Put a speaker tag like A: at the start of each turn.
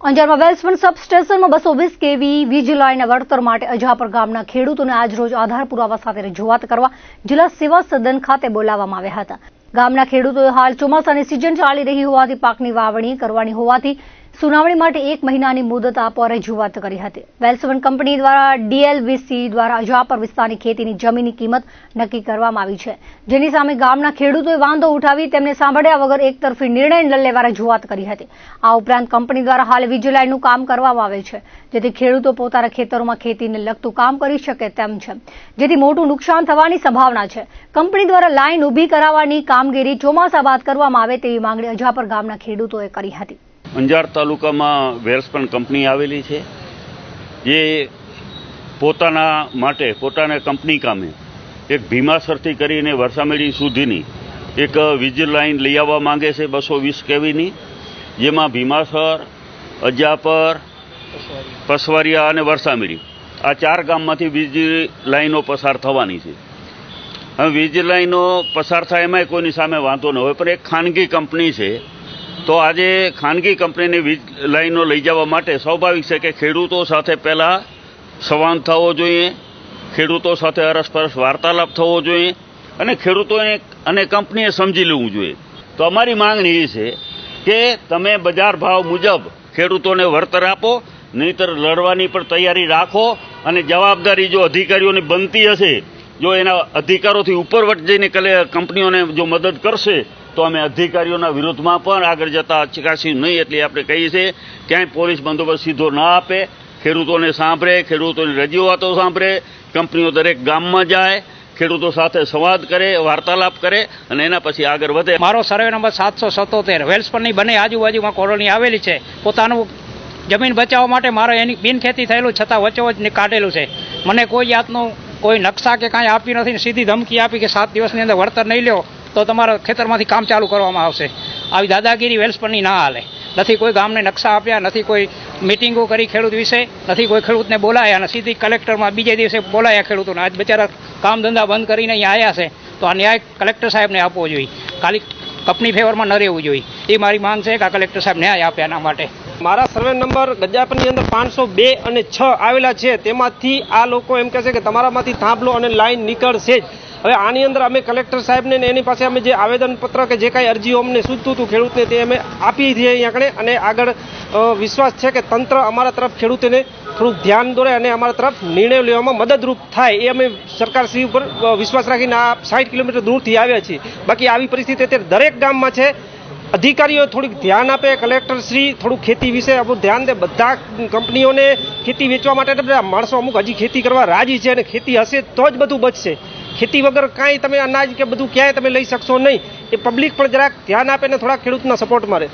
A: અંજારમાં વેલ્સવન સબસ્ટેશનમાં 220 kV વીજ લાઇનના વળતર માટે અજાપર ગામના ખેડૂતોને આજરોજ આધાર પુરાવા સાથે રજૂઆત કરવા જિલ્લા સેવા સદન ખાતે બોલાવવામાં આવ્યા હતા. ગામના ખેડૂતોએ હાલ ચોમાસાની સિઝન ચાલી રહી હોવાથી પાકની વાવણી કરવાની હોવાથી સુનાવણી માટે 1 મહિનાની મુદત આપવા રજૂઆત કરી હતી. વેલ્સવન કંપની દ્વારા DLVC દ્વારા અજાપર વિસ્તારની ખેતીની જમીનની કિંમત નક્કી કરવામાં આવી છે, જેની સામે ગામના ખેડૂતોએ વાંધો ઉઠાવી તેમને સાંભળ્યા વગર એકતરફી નિર્ણય લેવા રજૂઆત કરી હતી. આ ઉપરાંત કંપની દ્વારા હાલ વીજ લાઇનનું કામ કરવામાં આવે છે, જેથી ખેડૂતો પોતાના ખેતરોમાં ખેતીને લગતું કામ કરી શકે તેમ છે, જેથી મોટું નુકસાન થવાની સંભાવના છે. કંપની દ્વારા લાઇન ઊભી કરાવવાની કામગીરી ચોમાસા બાદ કરવામાં આવે તેવી માંગણી અજાપર ગામના ખેડૂતોએ કરી હતી.
B: અંજાર તાલુકામાં વેલ્સપન કંપની આવેલી છે, જે પોતાના માટે પોતાના કંપની કામે એક ભીમાસરથી કરીને વરસામેડી સુધીની એક વીજ લાઇન લઈ આવવા માંગે છે 220 kVની, જેમાં ભીમાસર, અજાપર, પસવારિયા અને વરસામેડી આ 4 ગામમાંથી વીજ લાઇનો પસાર થવાની છે. હવે વીજ લાઇનો પસાર થાય એમાંય કોઈની સામે વાંધો ન હોય, પણ એક ખાનગી કંપની છે, તો આજે ખાનગી કંપનીની વીજ લાઇનો લઈ જવા માટે સ્વાભાવિક છે કે ખેડૂતો સાથે પહેલાં સંવાદ થવો જોઈએ, ખેડૂતો સાથે અરસપરસ વાર્તાલાપ થવો જોઈએ અને ખેડૂતોને અને કંપનીએ સમજી લેવું જોઈએ. તો અમારી માંગણી એ છે કે તમે બજાર ભાવ મુજબ ખેડૂતોને વળતર આપો, નહીંતર લડવાની પણ તૈયારી રાખો અને જવાબદારી જો અધિકારીઓની બનતી હશે, જો એના અધિકારોથી ઉપરવટ જઈને કંપનીઓને જો મદદ કરશે તો અમે અધિકારીઓના વિરોધમાં પણ આગળ જતા ચકાસીશું નહીં. એટલે આપણે કહીએ છીએ ક્યાંય પોલીસ બંદોબસ્ત સીધો ના આપે, ખેડૂતોને સાંભળે, ખેડૂતોની રજૂઆતો સાંભળે, કંપનીઓ દરેક ગામમાં જાય, ખેડૂતો સાથે સંવાદ કરે, વાર્તાલાપ કરે અને એના પછી આગળ વધે.
C: મારો સર્વે નંબર 777 વેલ્સપનની બંને આજુબાજુમાં કોલોની આવેલી છે. પોતાનું જમીન બચાવવા માટે મારો એની બિનખેતી થયેલું છતાં વચ્ચોવચ્ચ કાઢેલું છે. મને કોઈ જાતનું કોઈ નકશા કે કાંઈ આપી નથી. સીધી ધમકી આપી કે 7 દિવસની અંદર વળતર નહીં લ્યો તો તમારા ખેતરમાંથી કામ ચાલુ કરવામાં આવશે. આવી દાદાગીરી વેલ્સપનની ના હાલે. નથી કોઈ ગામને નકશા આપ્યા, નથી કોઈ મિટિંગો કરી ખેડૂત વિશે, નથી કોઈ ખેડૂતને બોલાયા અને સીધી કલેક્ટરમાં બીજે દિવસે બોલાયા ખેડૂતોને. આજ બચારા કામ ધંધા બંધ કરીને અહીંયા આવ્યા છે, તો આ ન્યાય કલેક્ટર સાહેબને આપવો જોઈએ, ખાલી કંપની ફેવરમાં ન રહેવું જોઈએ. એ મારી માંગ છે કે આ કલેક્ટર સાહેબ ન્યાય આપે એના માટે.
D: મારા સર્વે નંબર ગજાપરની અંદર 502 અને 6 આવેલા છે, તેમાંથી આ લોકો એમ કહે છે કે તમારામાંથી થાંભલો અને લાઈન નીકળશે જ. હવે આની અંદર અમે કલેક્ટર સાહેબને એની પાસે અમે જે આવેદનપત્ર કે જે કાંઈ અરજીઓ અમને સૂચતું હતું ખેડૂતને તે અમે આપી છે અહીંયા આગળ, અને આગળ વિશ્વાસ છે કે તંત્ર અમારા તરફ ખેડૂતોને થોડુંક ધ્યાન દોરે અને અમારા તરફ નિર્ણય લેવામાં મદદરૂપ થાય, એ અમે સરકારશ્રી ઉપર વિશ્વાસ રાખીને આ 60 કિલોમીટર દૂરથી આવ્યા છીએ. બાકી આવી પરિસ્થિતિ અત્યારે દરેક ગામમાં છે. અધિકારીઓ થોડીક ધ્યાન આપે, કલેક્ટરશ્રી થોડુંક ખેતી વિશે આપણું ધ્યાન દે. બધા કંપનીઓને ખેતી વેચવા માટે બધા માણસો અમુક હજી ખેતી કરવા રાજી છે, અને ખેતી હશે તો જ બધું બચશે. ખેતી વગર કાંઈ તમે અનાજ કે બધું ક્યાંય તમે લઈ શકશો નહીં. એ પબ્લિક પણ જરાક ધ્યાન આપે ને થોડા ખેડૂતના સપોર્ટમાં રહે.